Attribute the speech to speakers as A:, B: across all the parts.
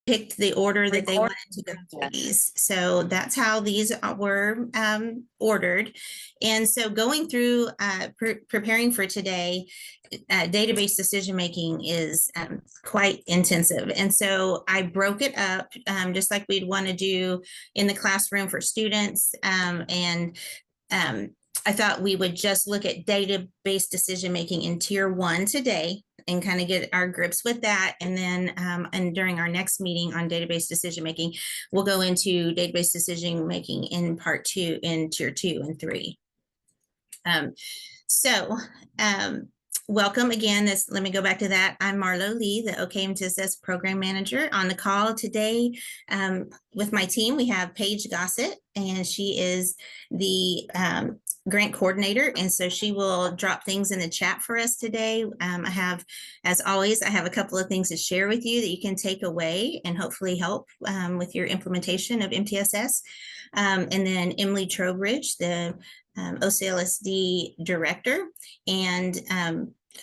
A: picked the order that they wanted to go through these. So that's how these were ordered. And so going through preparing for today, database decision making is quite intensive. And so I broke it up just like we'd want to do in the classroom for students. I thought we would just look at database decision making in tier 1 today and kind of get our grips with that. And then and during our next meeting on database decision making, we'll go into database decision making in part 2 in tier 2 and 3. Welcome again. Let me go back to that. I'm Marlo Lee, the OKMTSS program manager. On the call today with my team, we have Paige Gossett, and she is the grant coordinator. And so she will drop things in the chat for us today. I have, as always, I have a couple of things to share with you that you can take away and hopefully help with your implementation of MTSS. And then Emily Trowbridge, the OCLSD director, and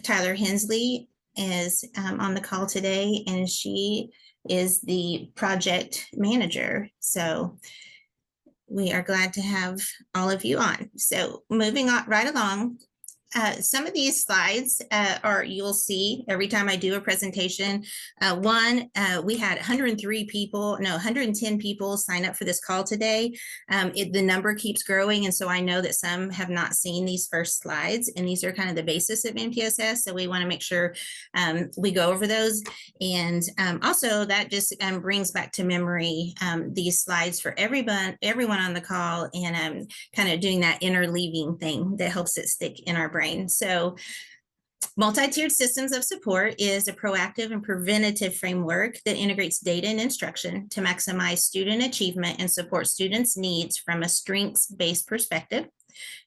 A: Tyler Hensley is on the call today, and she is the project manager. So we are glad to have all of you on. So moving on right along, some of these slides you'll see every time I do a presentation. We had 110 people sign up for this call today. The number keeps growing, and so I know that some have not seen these first slides, and these are kind of the basis of MTSS, so we want to make sure we go over those. And also that just brings back to memory these slides for everyone on the call, and kind of doing that interleaving thing that helps it stick in our brain. So multi-tiered systems of support is a proactive and preventative framework that integrates data and instruction to maximize student achievement and support students' needs from a strengths-based perspective.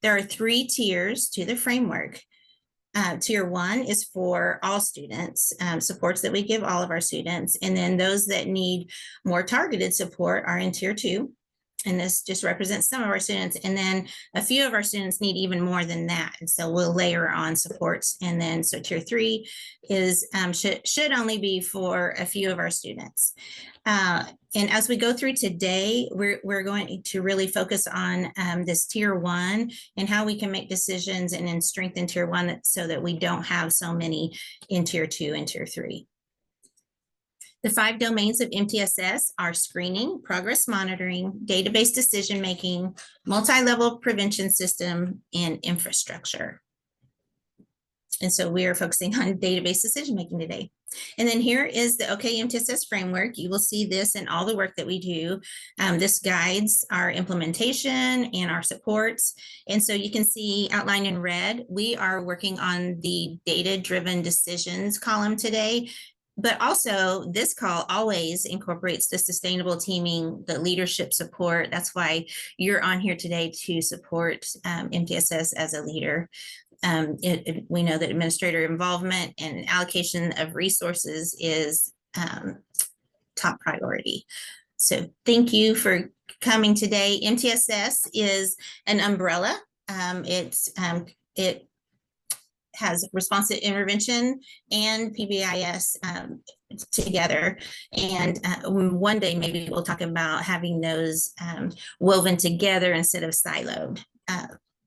A: There are 3 tiers to the framework. Tier 1 is for all students, supports that we give all of our students. And then those that need more targeted support are in tier 2. And this just represents some of our students. And then a few of our students need even more than that. And so we'll layer on supports. And then so tier 3 is should only be for a few of our students. And as we go through today, we're going to really focus on this tier 1 and how we can make decisions and then strengthen tier 1 so that we don't have so many in tier 2 and tier 3. The 5 domains of MTSS are screening, progress monitoring, database decision-making, multi-level prevention system, and infrastructure. And so we are focusing on database decision-making today. And then here is the OKMTSS framework. You will see this in all the work that we do. This guides our implementation and our supports. And so you can see outlined in red, we are working on the data-driven decisions column today. But also this call always incorporates the sustainable teaming, the leadership support. That's why you're on here today to support MTSS as a leader. We know that administrator involvement and allocation of resources is top priority. So thank you for coming today. MTSS is an umbrella. It has responsive intervention and PBIS together. And one day maybe we'll talk about having those woven together instead of siloed.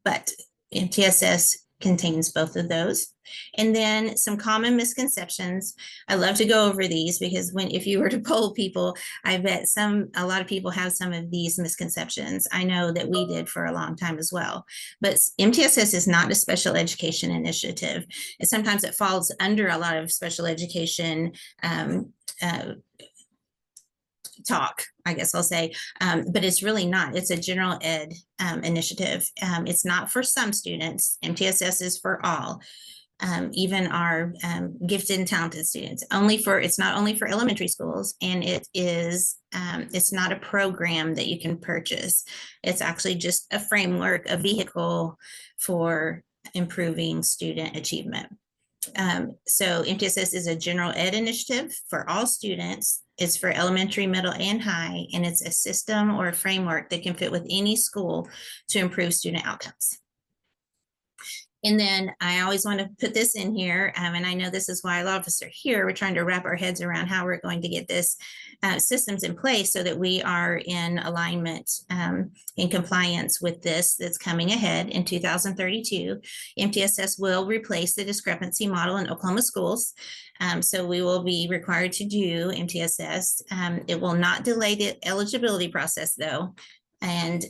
A: But MTSS contains both of those. And then some common misconceptions. I love to go over these because if you were to poll people, I bet a lot of people have some of these misconceptions. I know that we did for a long time as well. But MTSS is not a special education initiative. And sometimes it falls under a lot of special education talk, I guess I'll say, but it's really not. It's a general ed initiative. It's not for some students. MTSS is for all, even our gifted and talented students. It's not only for elementary schools, and it's not a program that you can purchase. It's actually just a framework, a vehicle for improving student achievement. So MTSS is a general ed initiative for all students. It's for elementary, middle, and high, and it's a system or a framework that can fit with any school to improve student outcomes. And then I always want to put this in here, and I know this is why a lot of us are here. We're trying to wrap our heads around how we're going to get this systems in place so that we are in alignment, in compliance with this that's coming ahead in 2032. MTSS will replace the discrepancy model in Oklahoma schools. So we will be required to do MTSS. It will not delay the eligibility process though. And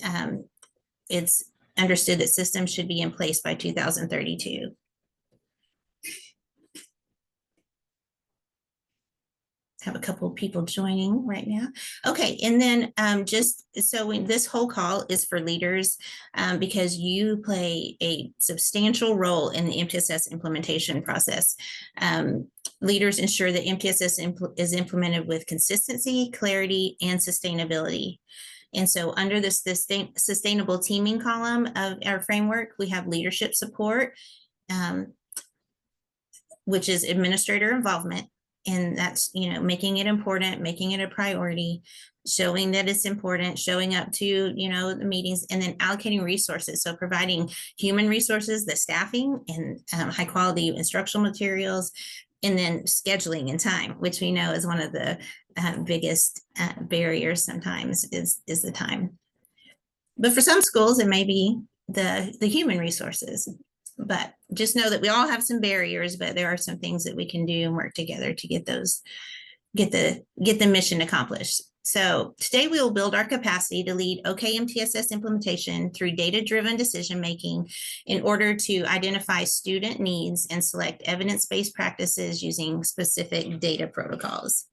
A: it's understood that systems should be in place by 2032. Have a couple of people joining right now. Okay, and then just so this whole call is for leaders because you play a substantial role in the MTSS implementation process. Leaders ensure that MTSS is implemented with consistency, clarity, and sustainability. And so under this sustainable teaming column of our framework, we have leadership support, which is administrator involvement. And that's, making it important, making it a priority, showing that it's important, showing up to, the meetings, and then allocating resources. So providing human resources, the staffing and high quality instructional materials, and then scheduling and time, which we know is one of the biggest barriers sometimes is the time. But for some schools, it may be the human resources. But just know that we all have some barriers, but there are some things that we can do and work together to get the mission accomplished. So today we will build our capacity to lead OKMTSS implementation through data-driven decision-making in order to identify student needs and select evidence-based practices using specific data protocols.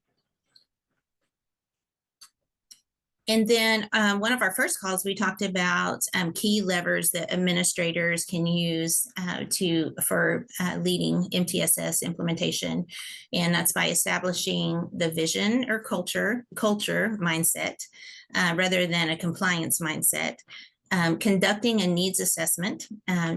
A: And then one of our first calls, we talked about key levers that administrators can use for leading MTSS implementation. And that's by establishing the vision or culture mindset rather than a compliance mindset. Conducting a needs assessment,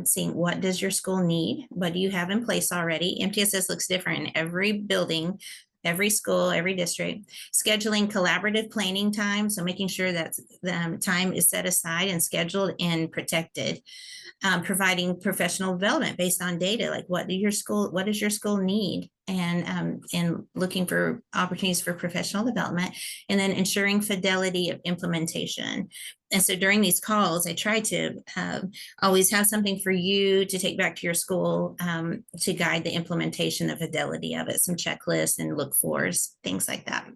A: seeing what does your school need, what do you have in place already. MTSS looks different in every building, every school, every district. Scheduling collaborative planning time, so making sure that the time is set aside and scheduled and protected. Providing professional development based on data, like what does your school need, and looking for opportunities for professional development, and then ensuring fidelity of implementation. And so during these calls, I try to always have something for you to take back to your school to guide the implementation, the fidelity of it, some checklists and look fors, things like that.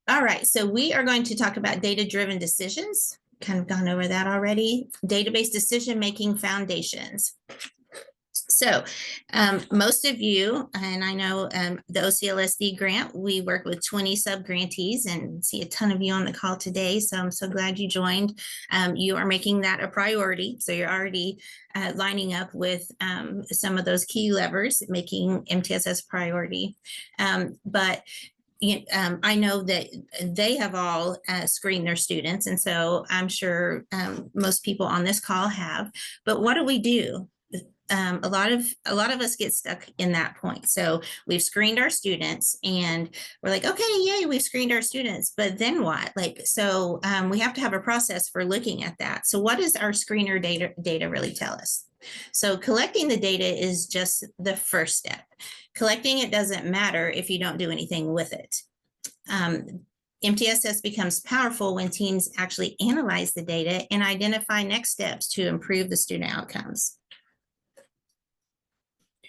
A: All right, so we are going to talk about data-driven decisions. Kind of gone over that already. Database decision-making foundations. So most of you, and I know the OCLSD grant, we work with 20 sub-grantees and see a ton of you on the call today. So I'm so glad you joined. You are making that a priority. So you're already lining up with some of those key levers, making MTSS priority. But I know that they have all screened their students, and so I'm sure most people on this call have. But what do we do? A lot of us get stuck in that point. So we've screened our students, and we're like, okay, yay, we've screened our students. But then what? So we have to have a process for looking at that. So what does our screener data really tell us? So collecting the data is just the first step. Collecting it doesn't matter if you don't do anything with it. MTSS becomes powerful when teams actually analyze the data and identify next steps to improve the student outcomes.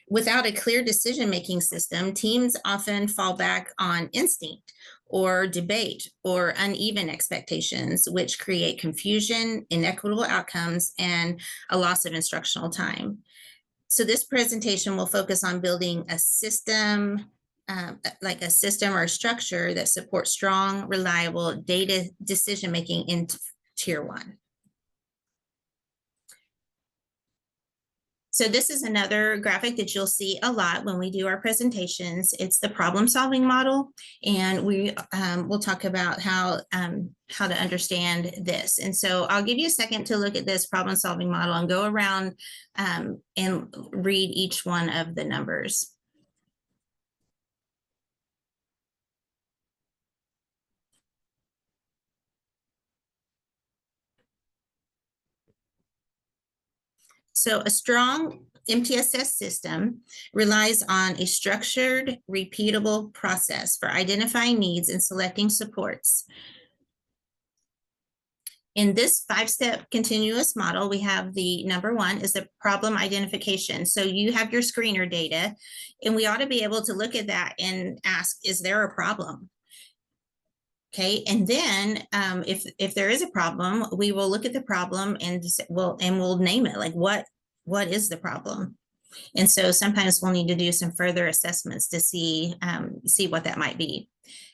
A: Without a clear decision-making system, teams often fall back on instinct or debate or uneven expectations, which create confusion, inequitable outcomes, and a loss of instructional time. So this presentation will focus on building a system, like a system or a structure that supports strong, reliable data decision-making in Tier 1. So this is another graphic that you'll see a lot when we do our presentations. It's the problem-solving model, and we will talk about how to understand this. And so I'll give you a second to look at this problem-solving model and go around and read each one of the numbers. So a strong MTSS system relies on a structured, repeatable process for identifying needs and selecting supports. In this 5-step continuous model, we have the number one is the problem identification. So you have your screener data, and we ought to be able to look at that and ask, is there a problem? Okay, and then if there is a problem, we will look at the problem and we'll name it, like what is the problem? And so sometimes we'll need to do some further assessments to see what that might be.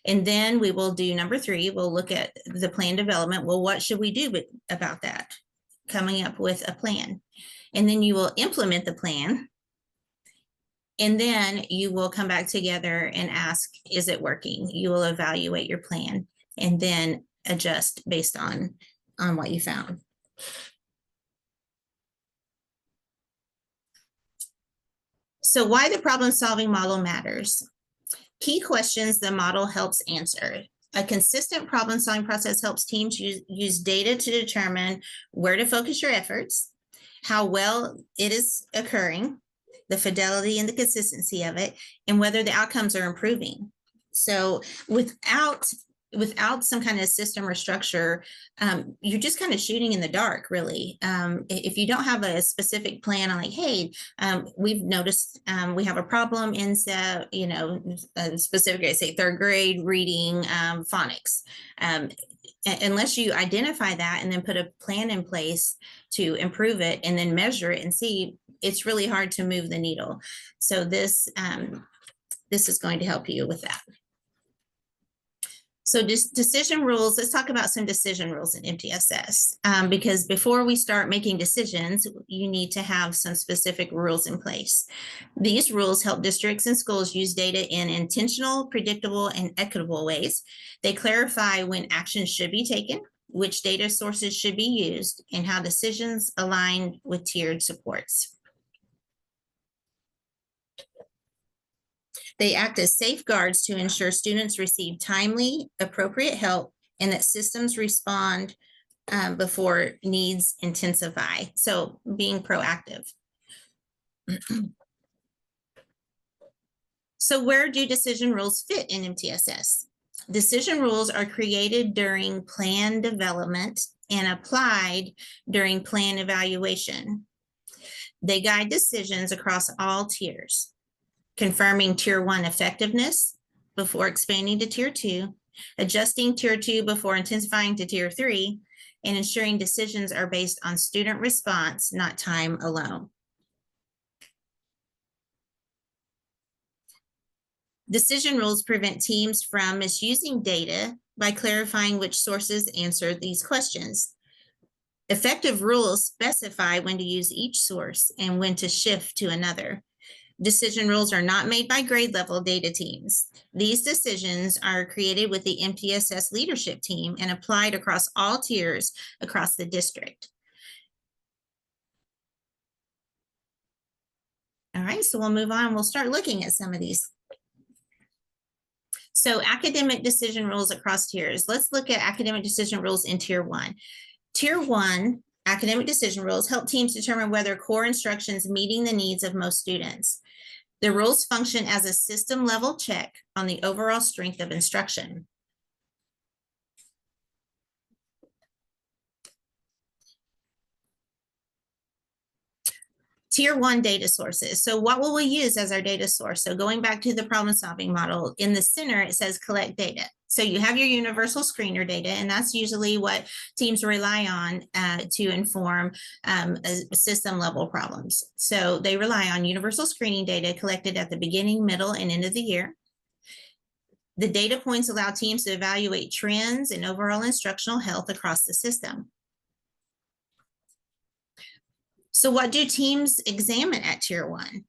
A: And then we will do number three, we'll look at the plan development. Well, what should we do about that? Coming up with a plan. And then you will implement the plan. And then you will come back together and ask, is it working? You will evaluate your plan and then adjust based on what you found. So why the problem-solving model matters. Key questions the model helps answer. A consistent problem-solving process helps teams use data to determine where to focus your efforts, how well it is occurring, the fidelity and the consistency of it, and whether the outcomes are improving. So without some kind of system or structure, you're just kind of shooting in the dark, really. If you don't have a specific plan on like, hey, we've noticed we have a problem in, specifically, say, third grade reading phonics. Unless you identify that and then put a plan in place to improve it and then measure it and see, it's really hard to move the needle. So this is going to help you with that. So decision rules, let's talk about some decision rules in MTSS, because before we start making decisions, you need to have some specific rules in place. These rules help districts and schools use data in intentional, predictable, and equitable ways. They clarify when action should be taken, which data sources should be used, and how decisions align with tiered supports. They act as safeguards to ensure students receive timely, appropriate help and that systems respond before needs intensify. So being proactive. So where do decision rules fit in MTSS? Decision rules are created during plan development and applied during plan evaluation. They guide decisions across all tiers, confirming tier 1 effectiveness before expanding to tier 2, adjusting tier 2 before intensifying to tier 3, and ensuring decisions are based on student response, not time alone. Decision rules prevent teams from misusing data by clarifying which sources answer these questions. Effective rules specify when to use each source and when to shift to another. Decision rules are not made by grade level data teams. These decisions are created with the MTSS leadership team and applied across all tiers across the district. All right, so we'll move on. We'll start looking at some of these. So academic decision rules across tiers. Let's look at academic decision rules in tier 1. Tier 1 academic decision rules help teams determine whether core instruction is meeting the needs of most students. The rules function as a system level check on the overall strength of instruction. Tier 1 data sources. So what will we use as our data source? So going back to the problem solving model, in the center, it says collect data. So you have your universal screener data, and that's usually what teams rely on to inform system level problems. So they rely on universal screening data collected at the beginning, middle, and end of the year. The data points allow teams to evaluate trends and overall instructional health across the system. So what do teams examine at tier 1?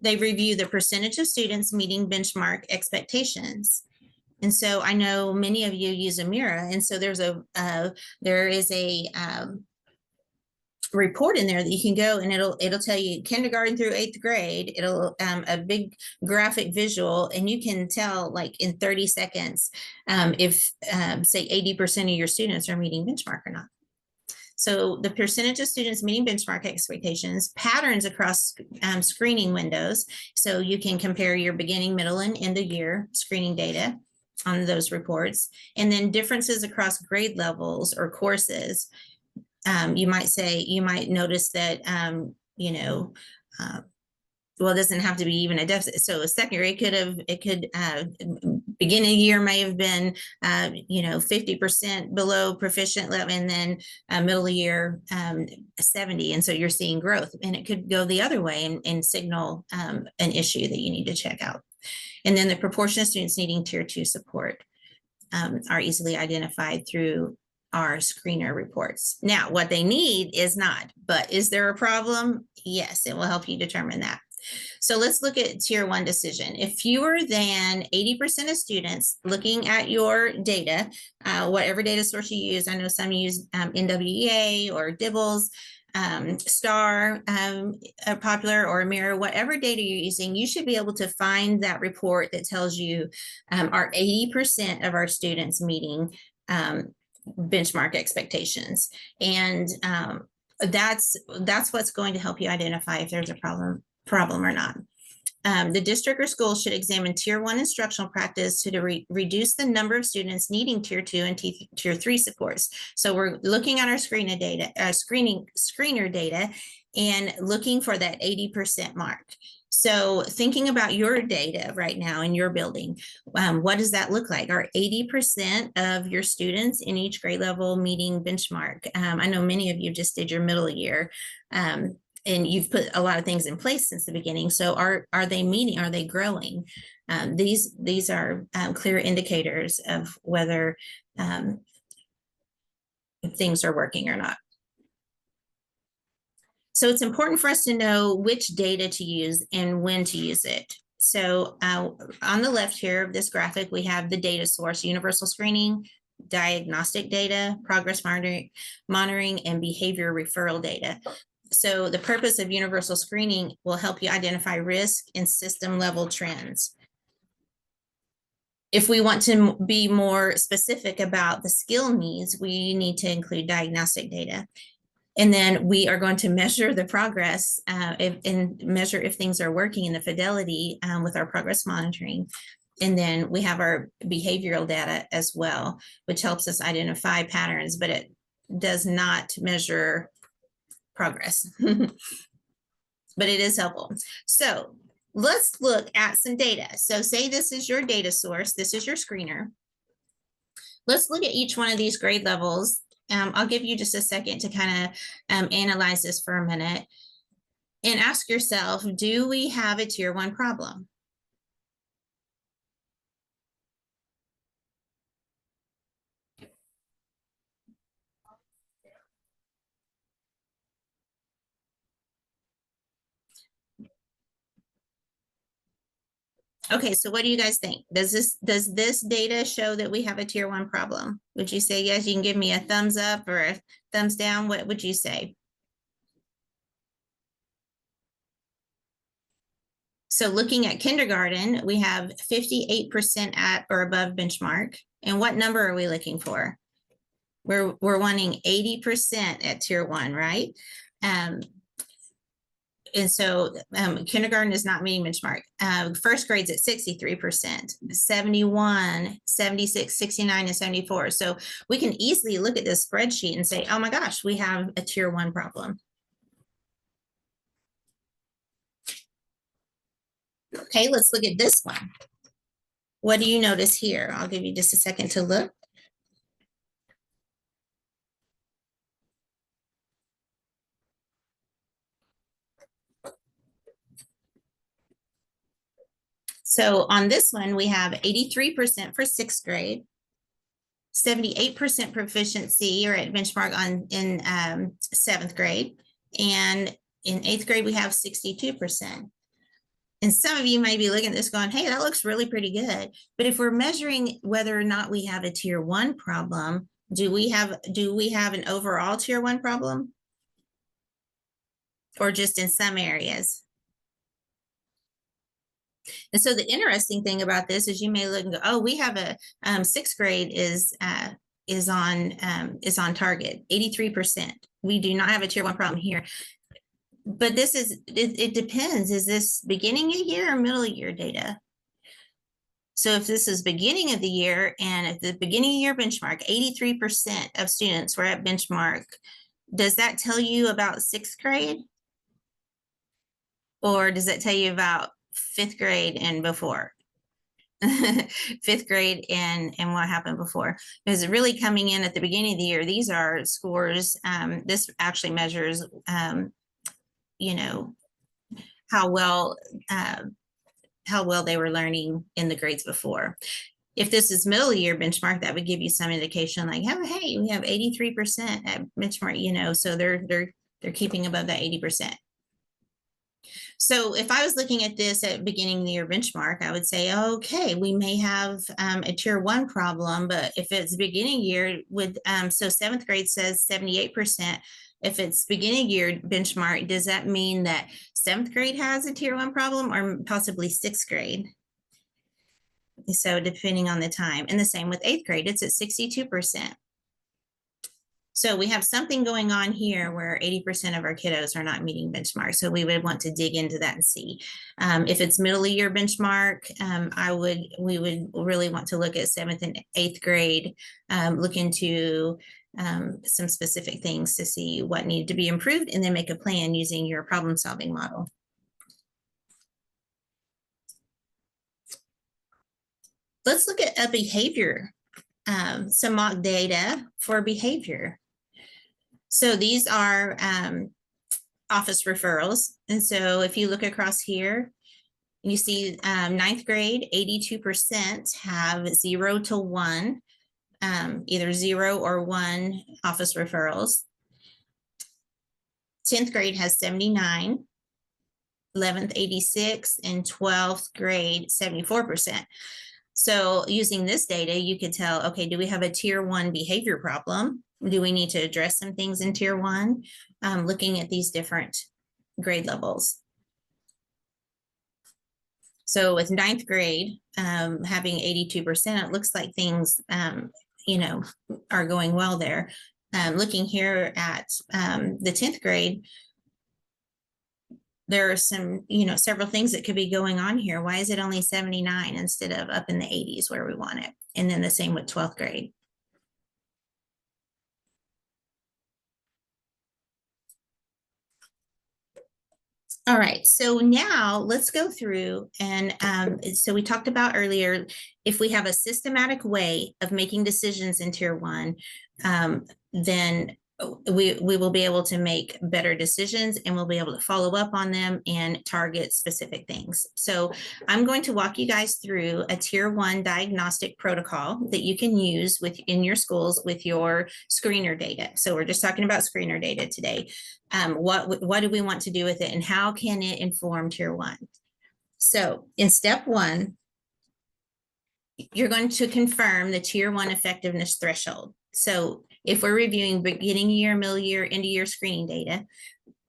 A: They review the percentage of students meeting benchmark expectations. And so I know many of you use Amira, and so there is a report in there that you can go and it'll tell you kindergarten through 8th grade. It'll a big graphic visual, and you can tell like in 30 seconds if say 80% of your students are meeting benchmark or not. So the percentage of students meeting benchmark expectations, patterns across screening windows. So you can compare your beginning, middle, and end of year screening data on those reports, and then differences across grade levels or courses. You might notice that, well, it doesn't have to be even a deficit. So a second grade beginning of the year may have been 50% below proficient level, and then middle of the year 70, and so you're seeing growth, and it could go the other way and signal an issue that you need to check out. And then the proportion of students needing tier 2 support are easily identified through our screener reports. Now, what they need is not, but is there a problem? Yes, it will help you determine that. So let's look at tier 1 decision. If fewer than 80% of students looking at your data, whatever data source you use, I know some use NWEA or DIBELS, STAR, Popular, or Mirror, whatever data you're using, you should be able to find that report that tells you are 80% of our students meeting benchmark expectations. And that's what's going to help you identify if there's a problem or not. The district or school should examine tier 1 instructional practice to reduce the number of students needing tier 2 and tier 3 supports. So we're looking at our screener data and looking for that 80% mark. So thinking about your data right now in your building, what does that look like? Are 80% of your students in each grade level meeting benchmark? I know many of you just did your middle year, and you've put a lot of things in place since the beginning. So are they meeting? Are they growing? These are clear indicators of whether things are working or not. So it's important for us to know which data to use and when to use it. So on the left here of this graphic, we have the data source: universal screening, diagnostic data, progress monitoring, and behavior referral data. So the purpose of universal screening will help you identify risk and system level trends. If we want to be more specific about the skill needs, we need to include diagnostic data. And then we are going to measure the progress and measure if things are working in the fidelity with our progress monitoring. And then we have our behavioral data as well, which helps us identify patterns, but it does not measure progress, but it is helpful. So let's look at some data. So say this is your data source, this is your screener. Let's look at each one of these grade levels. I'll give you just a second to kind of analyze this for a minute and ask yourself, do we have a tier 1 problem? Okay, so what do you guys think? Does this data show that we have a tier 1 problem? Would you say yes? You can give me a thumbs up or a thumbs down. What would you say? So looking at kindergarten, we have 58% at or above benchmark. And what number are we looking for? We're wanting 80% at tier 1, right? And so kindergarten is not meeting benchmark. First grade's at 63%, 71, 76, 69, and 74. So we can easily look at this spreadsheet and say, oh my gosh, we have a tier 1 problem. Okay, let's look at this one. What do you notice here? I'll give you just a second to look. So on this one, we have 83% for 6th grade, 78% proficiency or at benchmark in 7th grade. And in 8th grade, we have 62%. And some of you may be looking at this going, hey, that looks really pretty good. But if we're measuring whether or not we have a tier 1 problem, do we have an overall tier 1 problem? Or just in some areas? And so the interesting thing about this is you may look and go, oh, we have a 6th grade is is on target, 83%. We do not have a tier 1 problem here. But this is, it depends. Is this beginning of year or middle of year data? So if this is beginning of the year, and at the beginning of year benchmark, 83% of students were at benchmark, does that tell you about 6th grade? Or does that tell you about 5th grade and before? 5th grade and what happened before? Because really coming in at the beginning of the year, these are scores. This actually measures, you know, how well they were learning in the grades before. If this is middle year benchmark, that would give you some indication like, oh, hey, we have 83% at benchmark, you know, so they're keeping above that 80%. So if I was looking at this at beginning of the year benchmark, I would say, okay, we may have a tier 1 problem, but if it's beginning year with, so 7th grade says 78%. If it's beginning year benchmark, does that mean that 7th grade has a tier 1 problem or possibly 6th grade? So depending on the time, and the same with 8th grade, it's at 62%. So we have something going on here where 80% of our kiddos are not meeting benchmark. So we would want to dig into that and see. If it's middle of year benchmark, we would really want to look at 7th and 8th grade, look into some specific things to see what needed to be improved, and then make a plan using your problem solving model. Let's look at a behavior, some mock data for behavior. So these are office referrals. And so if you look across here, you see 9th grade, 82% have 0 to 1, either 0 or 1 office referrals. 10th grade has 79, 11th 86, and 12th grade 74%. So using this data, you could tell, okay, do we have a tier 1 behavior problem? Do we need to address some things in tier 1? Looking at these different grade levels. So with 9th grade having 82%, it looks like things, you know, are going well there. Looking here at the 10th grade, there are some, you know, several things that could be going on here. Why is it only 79 instead of up in the 80s where we want it? And then the same with 12th grade. All right, so now let's go through and so we talked about earlier, if we have a systematic way of making decisions in tier 1, then we will be able to make better decisions, and we'll be able to follow up on them and target specific things. So I'm going to walk you guys through a tier 1 diagnostic protocol that you can use in your schools with your screener data. So we're just talking about screener data today. What do we want to do with it, and how can it inform tier 1? So in step 1, you're going to confirm the tier 1 effectiveness threshold. So if we're reviewing beginning year, middle year, end of year screening data,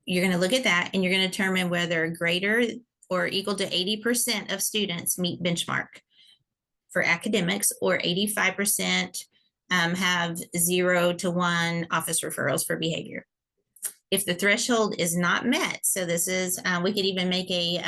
A: you're going to look at that and you're going to determine whether greater or equal to 80% of students meet benchmark for academics, or 85% have 0 to 1 office referrals for behavior. If the threshold is not met, so this is, we could even make a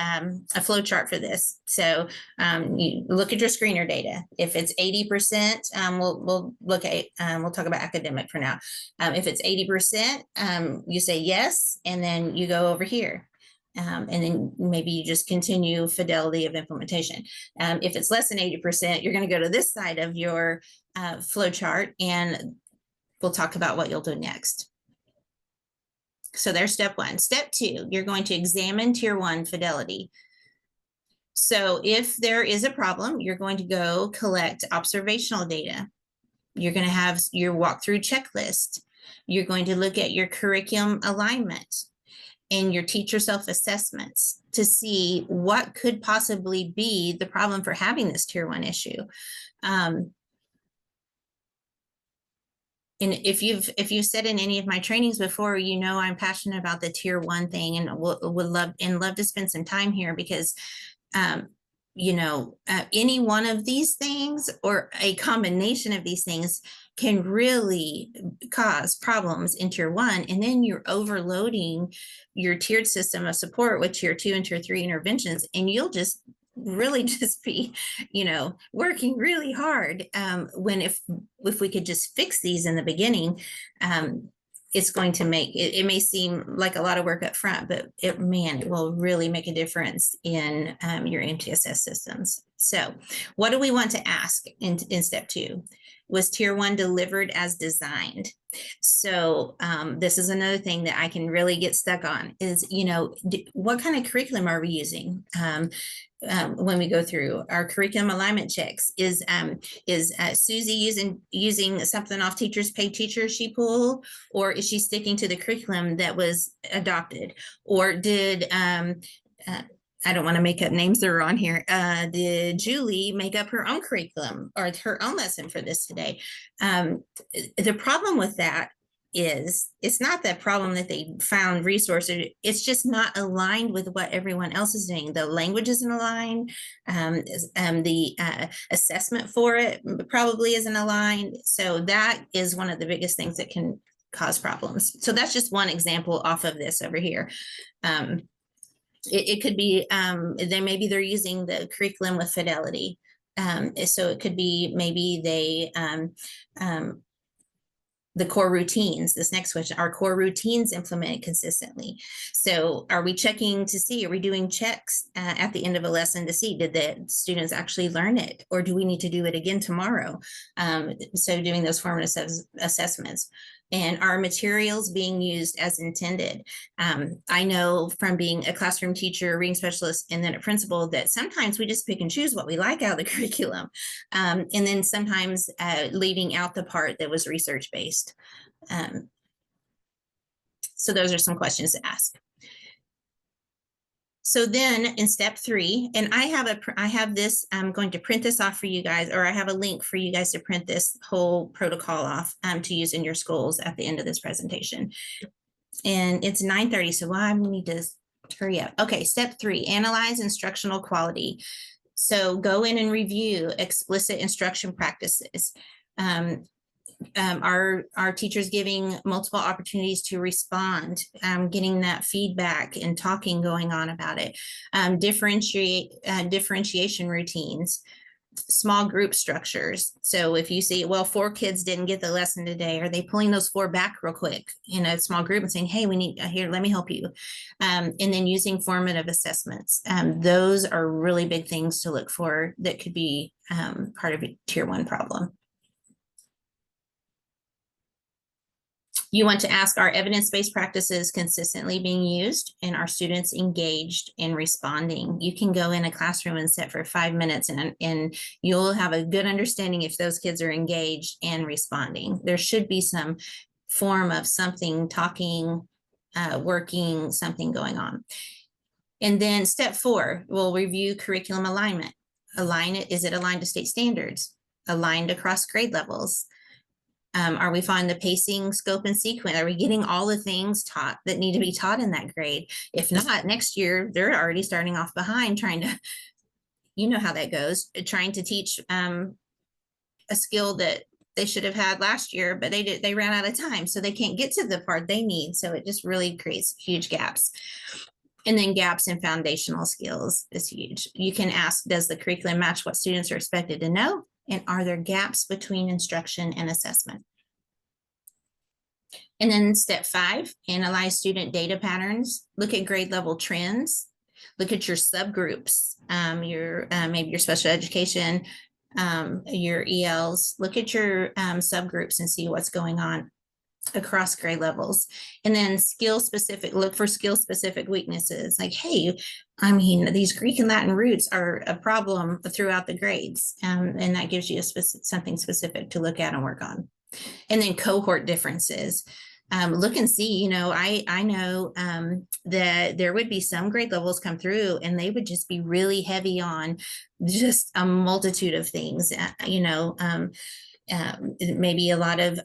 A: flow chart for this. So you look at your screener data. If it's 80%, we'll look at, we'll talk about academic for now. If it's 80%, you say yes, and then you go over here. And then maybe you just continue fidelity of implementation. If it's less than 80%, you're going to go to this side of your flow chart, and we'll talk about what you'll do next. So there's step 1. Step 2, you're going to examine tier 1 fidelity. So if there is a problem, you're going to go collect observational data. You're going to have your walkthrough checklist. You're going to look at your curriculum alignment and your teacher self-assessments to see what could possibly be the problem for having this tier 1 issue. And if you've said in any of my trainings before, you know I'm passionate about the tier 1 thing, and would love to spend some time here, because you know, any one of these things or a combination of these things can really cause problems in tier one. And then you're overloading your tiered system of support with tier two and tier three interventions, and you'll just really just be, working really hard. When if we could just fix these in the beginning, it's going to make it may seem like a lot of work up front, but it will really make a difference in your MTSS systems. So what do we want to ask in step two? Was tier one delivered as designed? So this is another thing that I can really get stuck on is, what kind of curriculum are we using? When we go through our curriculum alignment checks, is Susie using something off teachers paid teacher sheet pool, or is she sticking to the curriculum that was adopted? Or did I don't want to make up names that are on here. Did Julie make up her own curriculum or her own lesson for this today? The problem with that is it's not that problem that they found resources. It's just not aligned with what everyone else is doing. The language isn't aligned. The assessment for it probably isn't aligned. So that is one of the biggest things that can cause problems. So that's just one example off of this over here. It could be maybe they're using the curriculum with fidelity. So it could be maybe they the core routines, this next question, are core routines implemented consistently? So are we checking to see, are we doing checks at the end of a lesson to see, did the students actually learn it? Or do we need to do it again tomorrow? So doing those formative assessments. And are materials being used as intended? I know from being a classroom teacher, reading specialist, and then a principal that sometimes we just pick and choose what we like out of the curriculum. And then sometimes leaving out the part that was research-based. So those are some questions to ask. So then in step three, and I have this, I'm going to print this off for you guys, or I have a link for you guys to print this whole protocol off to use in your schools at the end of this presentation. And it's 9:30, so I need to hurry up. Okay, step three, analyze instructional quality. So go in and review explicit instruction practices. Our teachers giving multiple opportunities to respond, getting that feedback and talking going on about it, differentiation routines, small group structures. So if you see, well, 4 kids didn't get the lesson today, are they pulling those 4 back real quick in a small group and saying, hey, we need here, let me help you. And then using formative assessments. Those are really big things to look for that could be part of a tier 1 problem. You want to ask, are evidence-based practices consistently being used and are students engaged in responding? You can go in a classroom and sit for 5 minutes and you'll have a good understanding if those kids are engaged and responding. There should be some form of something, talking, working, something going on. And then step 4, we'll review curriculum alignment. Align it, is it aligned to state standards? Aligned across grade levels? Are we following the pacing, scope, and sequence? Are we getting all the things taught that need to be taught in that grade? If not, next year, they're already starting off behind trying to, you know how that goes, trying to teach a skill that they should have had last year, but they ran out of time, so they can't get to the part they need. So it just really creates huge gaps. And then gaps in foundational skills is huge. You can ask, does the curriculum match what students are expected to know? And are there gaps between instruction and assessment? And then step 5, analyze student data patterns, look at grade level trends, look at your subgroups, maybe your special education, your ELs, look at your subgroups and see what's going on across grade levels. And then skill specific, look for skill specific weaknesses. Like, hey, I mean, these Greek and Latin roots are a problem throughout the grades. And that gives you something specific to look at and work on. And then cohort differences. Look and see, I know that there would be some grade levels come through and they would just be really heavy on just a multitude of things, maybe a lot of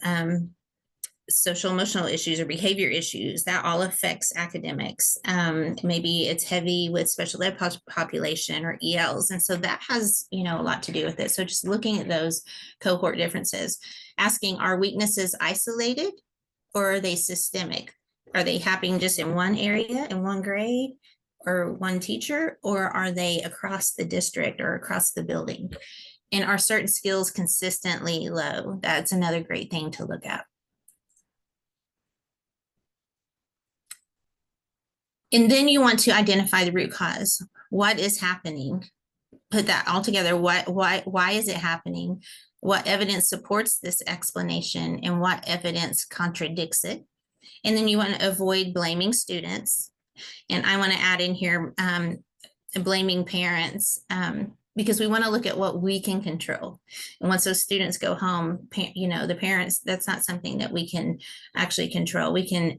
A: social emotional issues or behavior issues, that all affects academics. Maybe it's heavy with special ed population or ELs. And so that has, a lot to do with it. So just looking at those cohort differences, asking, are weaknesses isolated or are they systemic? Are they happening just in one area, in one grade or one teacher, or are they across the district or across the building? And are certain skills consistently low? That's another great thing to look at. And then you want to identify the root cause. What is happening? Put that all together. Why is it happening? What evidence supports this explanation and what evidence contradicts it? And then you want to avoid blaming students. And I want to add in here blaming parents, because we want to look at what we can control. And once those students go home, the parents, that's not something that we can actually control. We can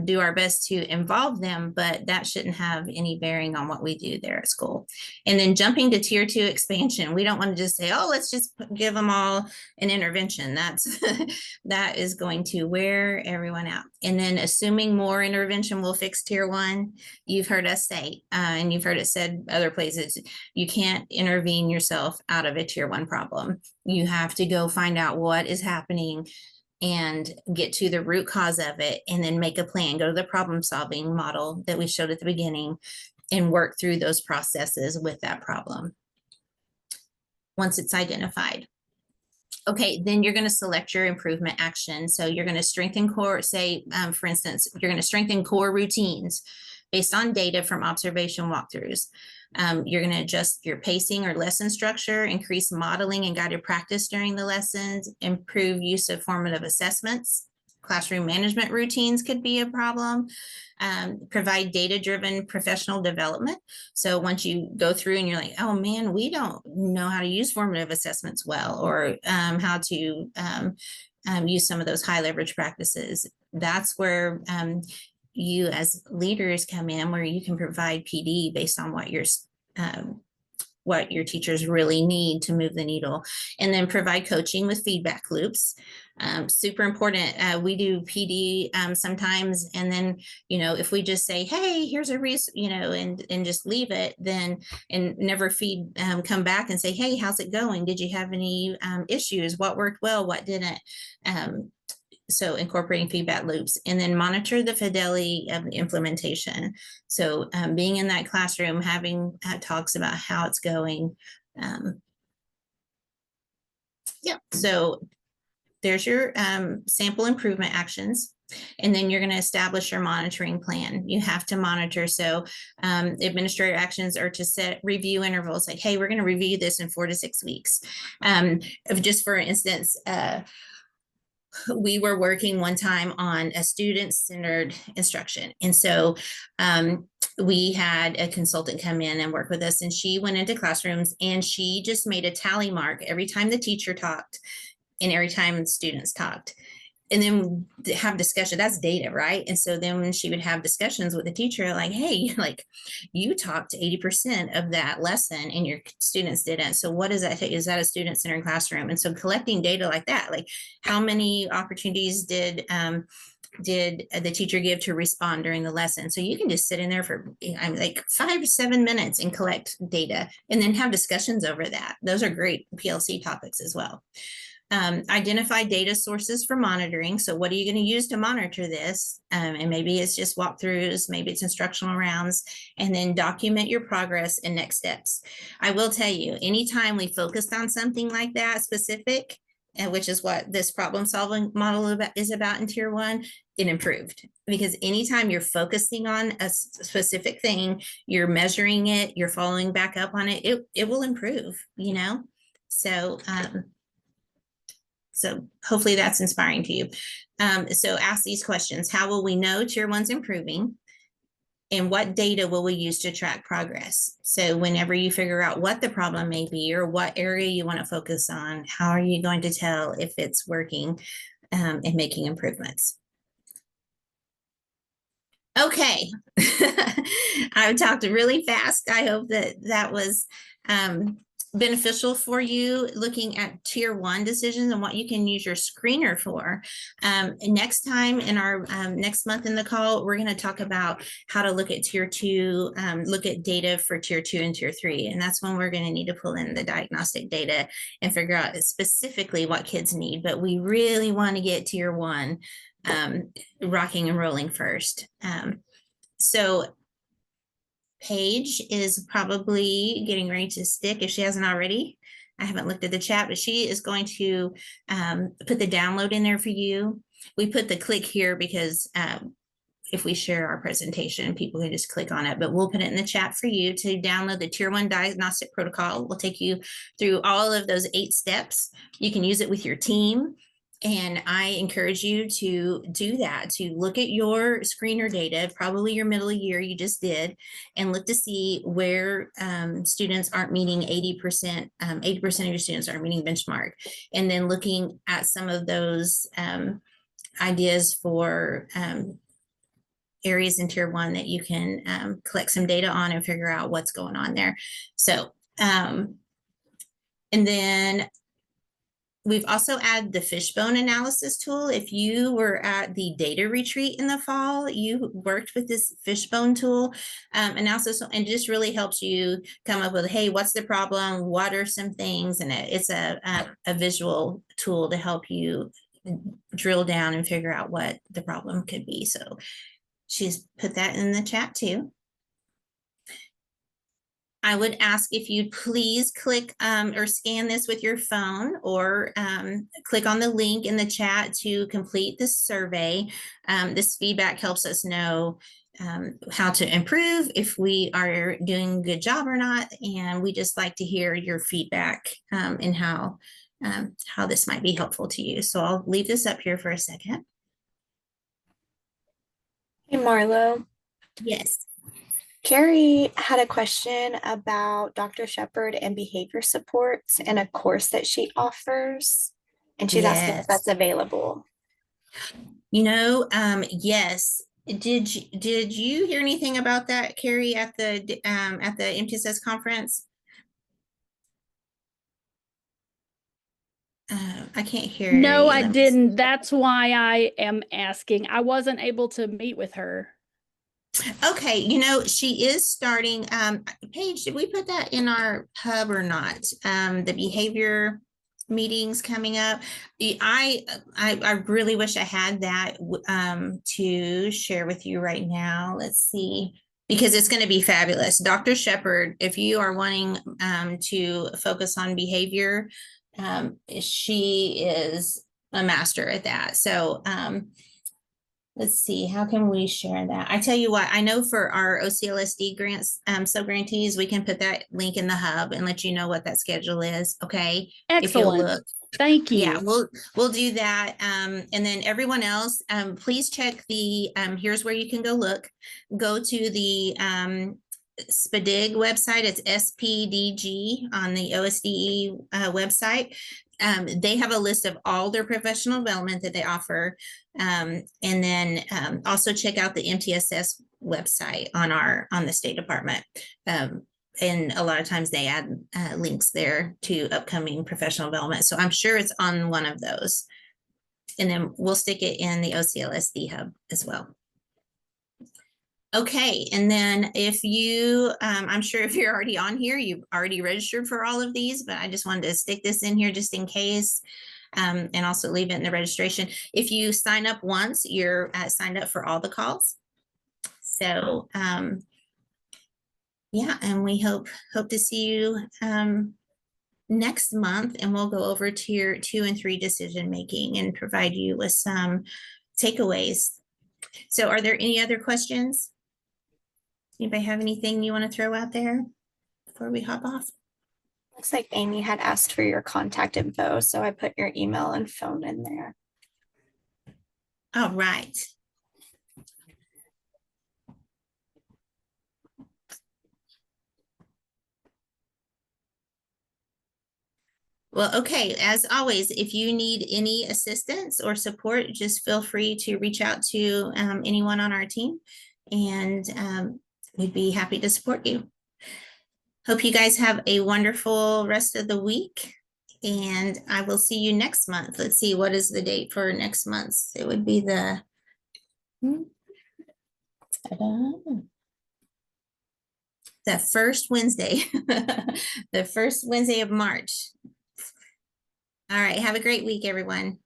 A: do our best to involve them, but that shouldn't have any bearing on what we do there at school. And then jumping to tier 2 expansion, we don't want to just say, oh, let's just give them all an intervention. That is going to wear everyone out. And then assuming more intervention will fix tier 1, you've heard us say, and you've heard it said other places, you can't intervene yourself out of a tier 1 problem. You have to go find out what is happening and get to the root cause of it, and then make a plan, go to the problem solving model that we showed at the beginning and work through those processes with that problem once it's identified. Okay, then you're going to select your improvement action. So you're going to strengthen core, say, for instance, you're going to strengthen core routines based on data from observation walkthroughs. You're going to adjust your pacing or lesson structure, increase modeling and guided practice during the lessons, improve use of formative assessments. Classroom management routines could be a problem. Provide data-driven professional development. So once you go through and you're like, oh man, we don't know how to use formative assessments well, or how to use some of those high leverage practices, that's where you as leaders come in, where you can provide PD based on what your teachers really need to move the needle. And then provide coaching with feedback loops. Super important. We do PD sometimes, and then if we just say, hey, here's a and just leave it, then and never come back and say, hey, how's it going? Did you have any issues? What worked well? What didn't? So incorporating feedback loops, and then monitor the fidelity of the implementation. So being in that classroom, having talks about how it's going. So there's your sample improvement actions. And then you're going to establish your monitoring plan. You have to monitor. So administrative actions are to set review intervals, like, hey, we're going to review this in 4 to 6 weeks. Just for instance, we were working one time on a student-centered instruction. And so we had a consultant come in and work with us, and she went into classrooms and she just made a tally mark every time the teacher talked and every time the students talked. And then have discussion. That's data, right? And so then when she would have discussions with the teacher, like, hey, like, you talked 80% of that lesson and your students didn't. So what is that? Is that a student-centered classroom? And so collecting data like that, like how many opportunities did the teacher give to respond during the lesson? So you can just sit in there for like 5 to 7 minutes and collect data and then have discussions over that. Those are great PLC topics as well. Identify data sources for monitoring. So what are you going to use to monitor this? And maybe it's just walkthroughs, maybe it's instructional rounds, and then document your progress and next steps. I will tell you, anytime we focused on something like that specific, which is what this problem solving model is about in tier 1, it improved, because anytime you're focusing on a specific thing, you're measuring it, you're following back up on it, it will improve, So hopefully that's inspiring to you. So ask these questions. How will we know tier 1's improving? And what data will we use to track progress? So whenever you figure out what the problem may be or what area you want to focus on, how are you going to tell if it's working and making improvements? Okay. I've talked really fast. I hope that was beneficial for you looking at tier 1 decisions and what you can use your screener for. Next time in our next month in the call, we're going to talk about how to look at tier 2, look at data for tier 2 and tier 3. And that's when we're going to need to pull in the diagnostic data and figure out specifically what kids need. But we really want to get tier 1 rocking and rolling first. So Paige is probably getting ready to stick if she hasn't already. I haven't looked at the chat, but she is going to put the download in there for you. We put the click here because if we share our presentation, people can just click on it, but we'll put it in the chat for you to download the tier 1 diagnostic protocol. We'll take you through all of those 8 steps. You can use it with your team. And I encourage you to do that, to look at your screener data, probably your middle of year you just did, and look to see where students aren't meeting 80%, 80% of your students aren't meeting benchmark. And then looking at some of those ideas for areas in tier 1 that you can collect some data on and figure out what's going on there. So, and then we've also added the fishbone analysis tool. If you were at the data retreat in the fall, you worked with this fishbone tool analysis, and just really helps you come up with, hey, what's the problem? What are some things? And it's a visual tool to help you drill down and figure out what the problem could be. So she's put that in the chat too. I would ask if you'd please click or scan this with your phone, or click on the link in the chat to complete this survey. This feedback helps us know how to improve, if we are doing a good job or not. And we just like to hear your feedback and how this might be helpful to you. So I'll leave this up here for a second.
B: Hey, Marlo.
A: Yes.
B: Carrie had a question about Dr. Shepherd and behavior supports and a course that she offers. And she's asking if that's available.
A: You know, yes. Did you hear anything about that, Carrie, at the MTSS conference? I can't hear you.
C: No, I didn't. That's why I am asking. I wasn't able to meet with her.
A: Okay, you know, she is starting. Paige, did we put that in our hub or not? The behavior meetings coming up. I really wish I had that to share with you right now. Let's see, because it's going to be fabulous. Dr. Shepherd, if you are wanting to focus on behavior, she is a master at that. So let's see, how can we share that? I tell you what, I know for our OCLSD grants, sub-grantees, we can put that link in the hub and let you know what that schedule is, okay?
C: Excellent.
A: If you'll look.
C: Thank you.
A: Yeah, we'll do that. And then everyone else, please check the, here's where you can go look. Go to the SPDG website. It's SPDG on the OSDE website. They have a list of all their professional development that they offer. And then also check out the MTSS website on the State Department. And a lot of times they add links there to upcoming professional development. So I'm sure it's on one of those. And then we'll stick it in the OCLSD hub as well. Okay, and then if you, I'm sure if you're already on here, you've already registered for all of these, but I just wanted to stick this in here just in case, and also leave it in the registration. If you sign up once, you're signed up for all the calls. So yeah, and we hope to see you next month, and we'll go over tier 2 and 3 decision making and provide you with some takeaways. So are there any other questions? Anybody have anything you want to throw out there before we hop off?
B: Looks like Amy had asked for your contact info, so I put your email and phone in there.
A: All right. Well, okay, as always, if you need any assistance or support, just feel free to reach out to anyone on our team, and we'd be happy to support you. Hope you guys have a wonderful rest of the week. And I will see you next month. Let's see, what is the date for next month? It would be the first Wednesday, the first Wednesday of March. All right. Have a great week, everyone.